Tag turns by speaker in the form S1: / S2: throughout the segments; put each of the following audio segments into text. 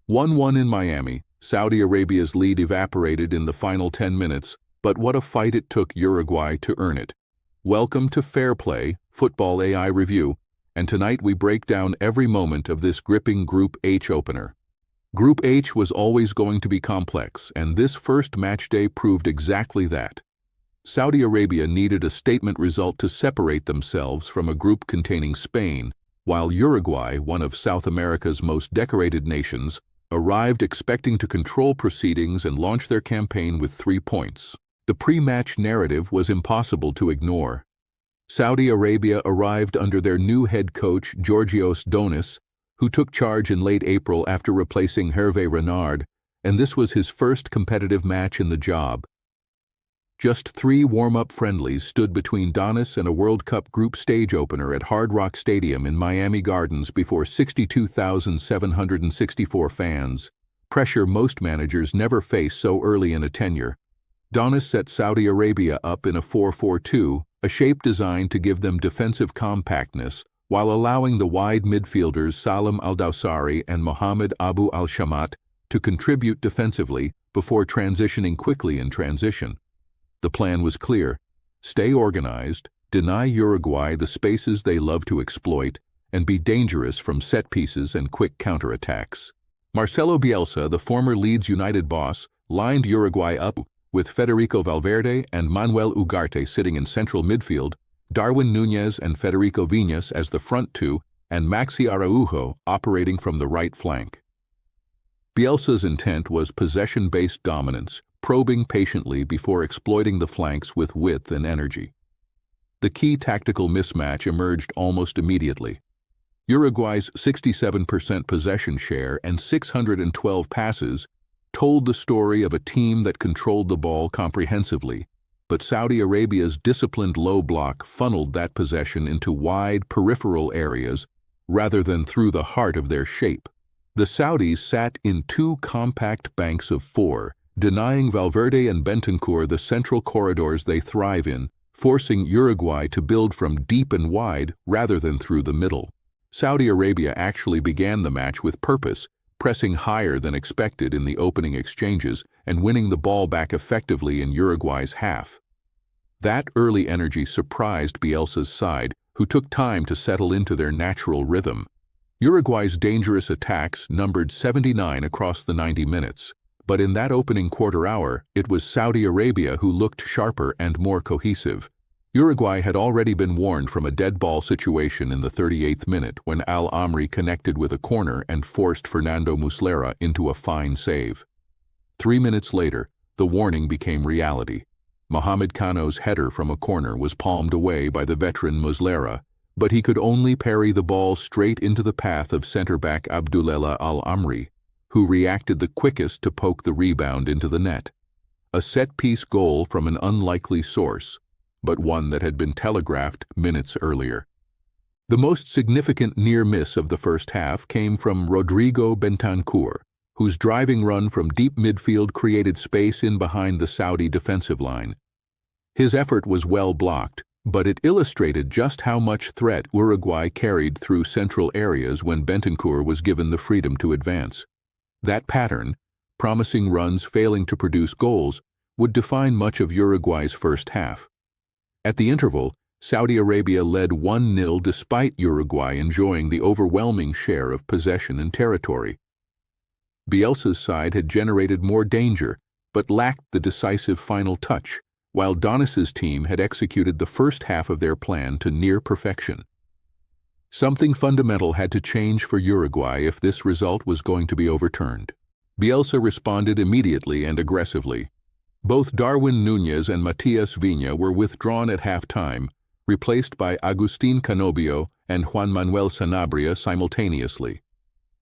S1: 1-1 in Miami. Saudi Arabia's lead evaporated in the final 10 minutes, but what a fight it took Uruguay to earn it. Welcome to FairPlay, Football AI Review, and tonight we break down every moment of this gripping Group H opener. Group H was always going to be complex, and this first match day proved exactly that. Saudi Arabia needed a statement result to separate themselves from a group containing Spain, while Uruguay, one of South America's most decorated nations, arrived expecting to control proceedings and launch their campaign with 3 points. The pre-match narrative was impossible to ignore. Saudi Arabia arrived under their new head coach, Georgios Donis, who took charge in late April after replacing Hervé Renard, and this was his first competitive match in the job. Just 3 warm-up friendlies stood between Donis and a World Cup group stage opener at Hard Rock Stadium in Miami Gardens before 62,764 fans, pressure most managers never face so early in a tenure. Donis set Saudi Arabia up in a 4-4-2, a shape designed to give them defensive compactness, while allowing the wide midfielders Salim Al-Dawsari and Mohamed Abu Al-Shamat to contribute defensively before transitioning quickly in transition. The plan was clear: stay organized, deny Uruguay the spaces they love to exploit, and be dangerous from set pieces and quick counterattacks. Marcelo Bielsa, the former Leeds United boss, lined Uruguay up with Federico Valverde and Manuel Ugarte sitting in central midfield, Darwin Núñez and Federico Viñas as the front two, and Maxi Araujo operating from the right flank. Bielsa's intent was possession-based dominance, probing patiently before exploiting the flanks with width and energy. The key tactical mismatch emerged almost immediately. Uruguay's 67% possession share and 612 passes told the story of a team that controlled the ball comprehensively, but Saudi Arabia's disciplined low block funneled that possession into wide peripheral areas rather than through the heart of their shape. The Saudis sat in 2 compact banks of 4, denying Valverde and Bentancur the central corridors they thrive in, forcing Uruguay to build from deep and wide rather than through the middle. Saudi Arabia actually began the match with purpose, pressing higher than expected in the opening exchanges and winning the ball back effectively in Uruguay's half. That early energy surprised Bielsa's side, who took time to settle into their natural rhythm. Uruguay's dangerous attacks numbered 79 across the 90 minutes, but in that opening quarter hour, it was Saudi Arabia who looked sharper and more cohesive. Uruguay had already been warned from a dead ball situation in the 38th minute when Al Amri connected with a corner and forced Fernando Muslera into a fine save. 3 minutes later, the warning became reality. Mohamed Kano's header from a corner was palmed away by the veteran Muslera, but he could only parry the ball straight into the path of centre-back Abdullah Al Amri, who reacted the quickest to poke the rebound into the net. A set-piece goal from an unlikely source, but one that had been telegraphed minutes earlier. The most significant near miss of the first half came from Rodrigo Bentancur, whose driving run from deep midfield created space in behind the Saudi defensive line. His effort was well blocked, but it illustrated just how much threat Uruguay carried through central areas when Bentancur was given the freedom to advance. That pattern, promising runs failing to produce goals, would define much of Uruguay's first half. At the interval, Saudi Arabia led 1-0 despite Uruguay enjoying the overwhelming share of possession and territory. Bielsa's side had generated more danger, but lacked the decisive final touch, while Donis's team had executed the first half of their plan to near perfection. Something fundamental had to change for Uruguay if this result was going to be overturned. Bielsa responded immediately and aggressively. Both Darwin Núñez and Matias Viña were withdrawn at half-time, replaced by Agustín Canobio and Juan Manuel Sanabria simultaneously.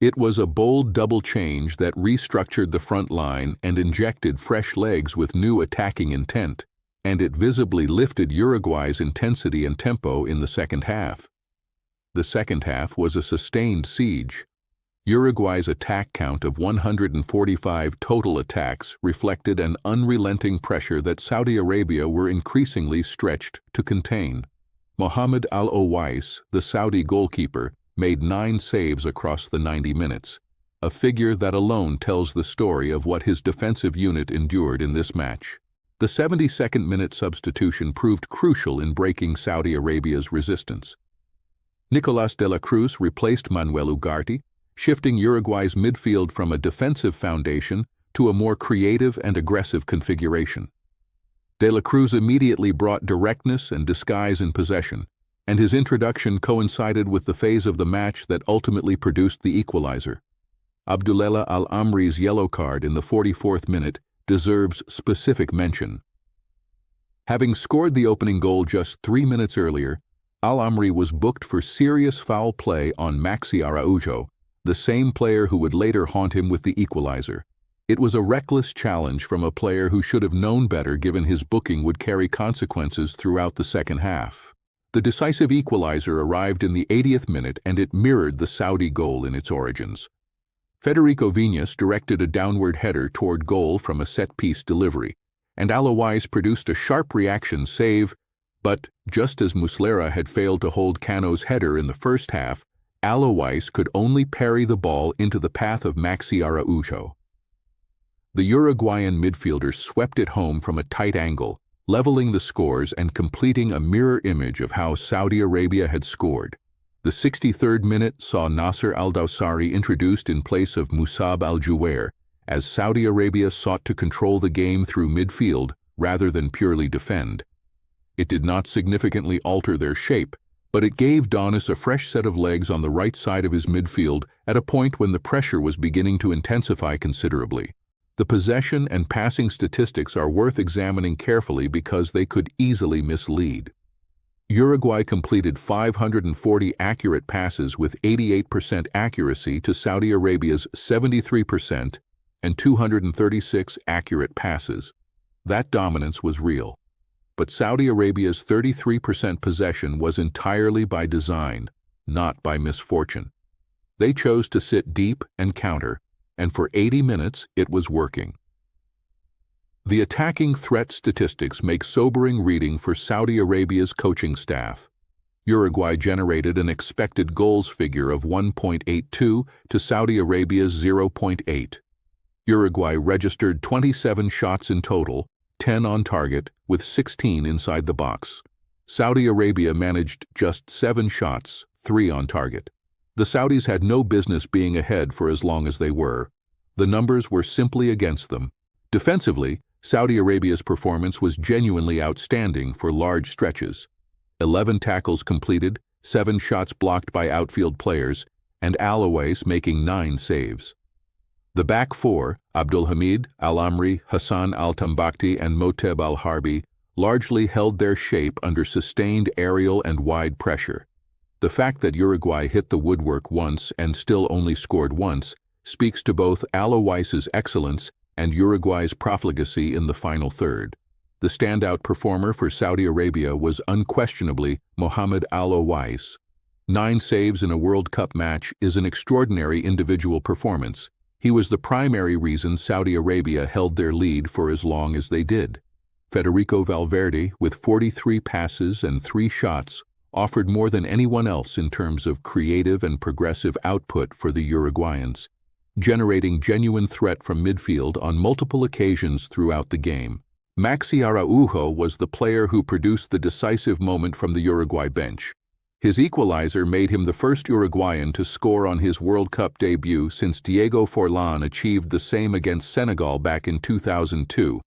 S1: It was a bold double change that restructured the front line and injected fresh legs with new attacking intent, and it visibly lifted Uruguay's intensity and tempo in the second half. The second half was a sustained siege. Uruguay's attack count of 145 total attacks reflected an unrelenting pressure that Saudi Arabia were increasingly stretched to contain. Mohamed Al-Owais, the Saudi goalkeeper, made 9 saves across the 90 minutes, a figure that alone tells the story of what his defensive unit endured in this match. The 72nd minute substitution proved crucial in breaking Saudi Arabia's resistance. Nicolas de la Cruz replaced Manuel Ugarte, shifting Uruguay's midfield from a defensive foundation to a more creative and aggressive configuration. De la Cruz immediately brought directness and disguise in possession, and his introduction coincided with the phase of the match that ultimately produced the equalizer. Abdullah Al-Amri's yellow card in the 44th minute deserves specific mention. Having scored the opening goal just 3 minutes earlier, Al-Amri was booked for serious foul play on Maxi Araujo, the same player who would later haunt him with the equalizer. It was a reckless challenge from a player who should have known better given his booking would carry consequences throughout the second half. The decisive equalizer arrived in the 80th minute and it mirrored the Saudi goal in its origins. Federico Viñas directed a downward header toward goal from a set-piece delivery, and Alois produced a sharp reaction save, but just as Muslera had failed to hold Cano's header in the first half, Alois could only parry the ball into the path of Maxi Araujo. The Uruguayan midfielder swept it home from a tight angle, leveling the scores and completing a mirror image of how Saudi Arabia had scored. The 63rd minute saw Nasser Al-Dawsari introduced in place of Musab Al-Juwair, as Saudi Arabia sought to control the game through midfield rather than purely defend. It did not significantly alter their shape, but it gave Donis a fresh set of legs on the right side of his midfield at a point when the pressure was beginning to intensify considerably. The possession and passing statistics are worth examining carefully because they could easily mislead. Uruguay completed 540 accurate passes with 88% accuracy to Saudi Arabia's 73% and 236 accurate passes. That dominance was real. But Saudi Arabia's 33% possession was entirely by design, not by misfortune. They chose to sit deep and counter, and for 80 minutes it was working. The attacking threat statistics make sobering reading for Saudi Arabia's coaching staff. Uruguay generated an expected goals figure of 1.82 to Saudi Arabia's 0.8. Uruguay registered 27 shots in total, 10 on target, with 16 inside the box. Saudi Arabia managed just 7 shots, 3 on target. The Saudis had no business being ahead for as long as they were. The numbers were simply against them. Defensively, Saudi Arabia's performance was genuinely outstanding for large stretches. 11 tackles completed, 7 shots blocked by outfield players, and Alois making 9 saves. The back four, Abdulhamid, Al-Amri, Hassan Al-Tambakti, and Moteb Al-Harbi, largely held their shape under sustained aerial and wide pressure. The fact that Uruguay hit the woodwork once and still only scored once speaks to both Alois's excellence and Uruguay's profligacy in the final third. The standout performer for Saudi Arabia was unquestionably Mohamed Alois. 9 saves in a World Cup match is an extraordinary individual performance. He was the primary reason Saudi Arabia held their lead for as long as they did. Federico Valverde, with 43 passes and 3 shots, offered more than anyone else in terms of creative and progressive output for the Uruguayans, generating genuine threat from midfield on multiple occasions throughout the game. Maxi Araujo was the player who produced the decisive moment from the Uruguay bench. His equalizer made him the first Uruguayan to score on his World Cup debut since Diego Forlán achieved the same against Senegal back in 2002.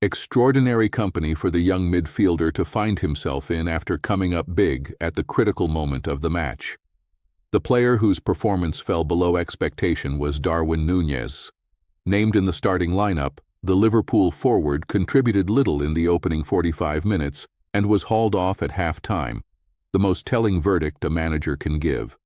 S1: Extraordinary company for the young midfielder to find himself in after coming up big at the critical moment of the match. The player whose performance fell below expectation was Darwin Núñez. Named in the starting lineup, the Liverpool forward contributed little in the opening 45 minutes and was hauled off at half-time, the most telling verdict a manager can give.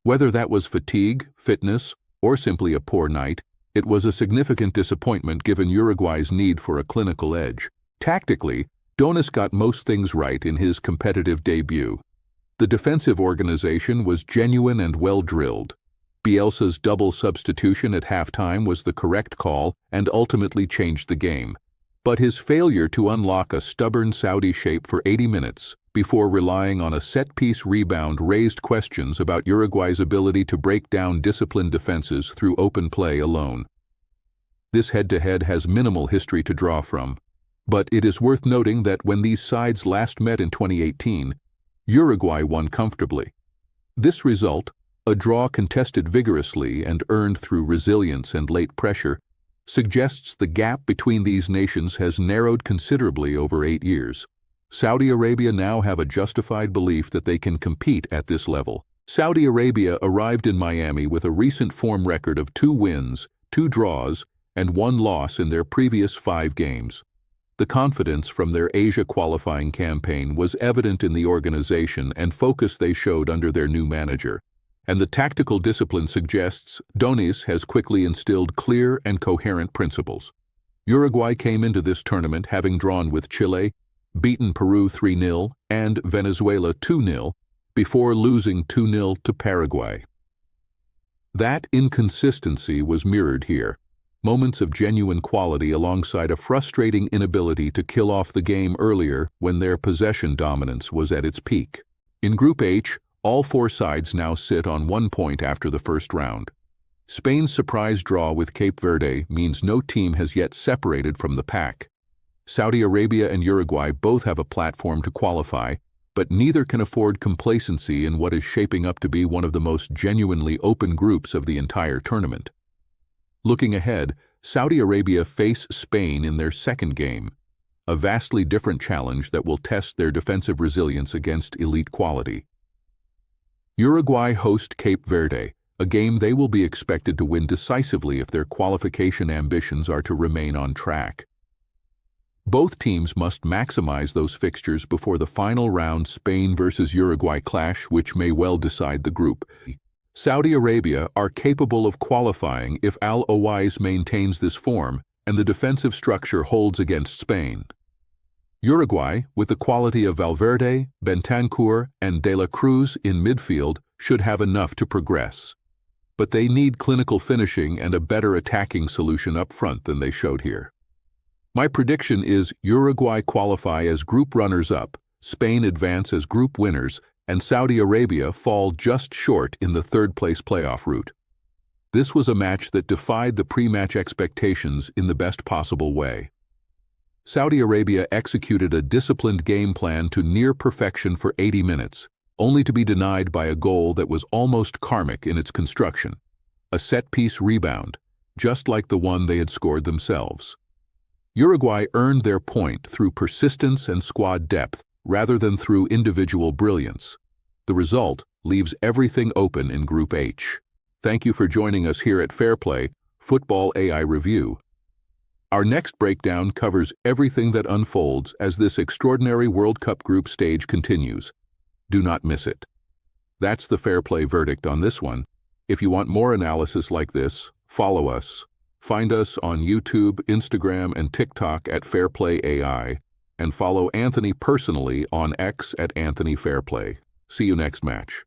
S1: Whether that was fatigue, fitness, or simply a poor night, it was a significant disappointment given Uruguay's need for a clinical edge. Tactically, Donis got most things right in his competitive debut. The defensive organization was genuine and well-drilled. Bielsa's double substitution at halftime was the correct call and ultimately changed the game. But his failure to unlock a stubborn Saudi shape for 80 minutes, before relying on a set-piece rebound raised questions about Uruguay's ability to break down disciplined defenses through open play alone. This head-to-head has minimal history to draw from, but it is worth noting that when these sides last met in 2018, Uruguay won comfortably. This result, a draw contested vigorously and earned through resilience and late pressure, suggests the gap between these nations has narrowed considerably over 8 years. Saudi Arabia now have a justified belief that they can compete at this level. Saudi Arabia arrived in Miami with a recent form record of 2 wins, 2 draws, and 1 loss in their previous 5 games. The confidence from their Asia qualifying campaign was evident in the organization and focus they showed under their new manager, and the tactical discipline suggests Donis has quickly instilled clear and coherent principles. Uruguay came into this tournament having drawn with Chile, beaten Peru 3-0, and Venezuela 2-0, before losing 2-0 to Paraguay. That inconsistency was mirrored here, moments of genuine quality alongside a frustrating inability to kill off the game earlier when their possession dominance was at its peak. In Group H, all 4 sides now sit on 1 point after the first round. Spain's surprise draw with Cape Verde means no team has yet separated from the pack. Saudi Arabia and Uruguay both have a platform to qualify, but neither can afford complacency in what is shaping up to be one of the most genuinely open groups of the entire tournament. Looking ahead, Saudi Arabia face Spain in their second game, a vastly different challenge that will test their defensive resilience against elite quality. Uruguay host Cape Verde, a game they will be expected to win decisively if their qualification ambitions are to remain on track. Both teams must maximize those fixtures before the final round Spain versus Uruguay clash, which may well decide the group. Saudi Arabia are capable of qualifying if Al Owais maintains this form and the defensive structure holds against Spain. Uruguay, with the quality of Valverde, Bentancur, and De La Cruz in midfield, should have enough to progress. But they need clinical finishing and a better attacking solution up front than they showed here. My prediction is Uruguay qualify as group runners-up, Spain advance as group winners, and Saudi Arabia fall just short in the third-place playoff route. This was a match that defied the pre-match expectations in the best possible way. Saudi Arabia executed a disciplined game plan to near perfection for 80 minutes, only to be denied by a goal that was almost karmic in its construction, a set-piece rebound, just like the one they had scored themselves. Uruguay earned their point through persistence and squad depth rather than through individual brilliance. The result leaves everything open in Group H. Thank you for joining us here at FairPlay, Football AI Review. Our next breakdown covers everything that unfolds as this extraordinary World Cup group stage continues. Do not miss it. That's the FairPlay verdict on this one. If you want more analysis like this, follow us. Find us on YouTube, Instagram, and TikTok at FairPlay AI, and follow Anthony personally on X at Anthony Fairplay. See you next match.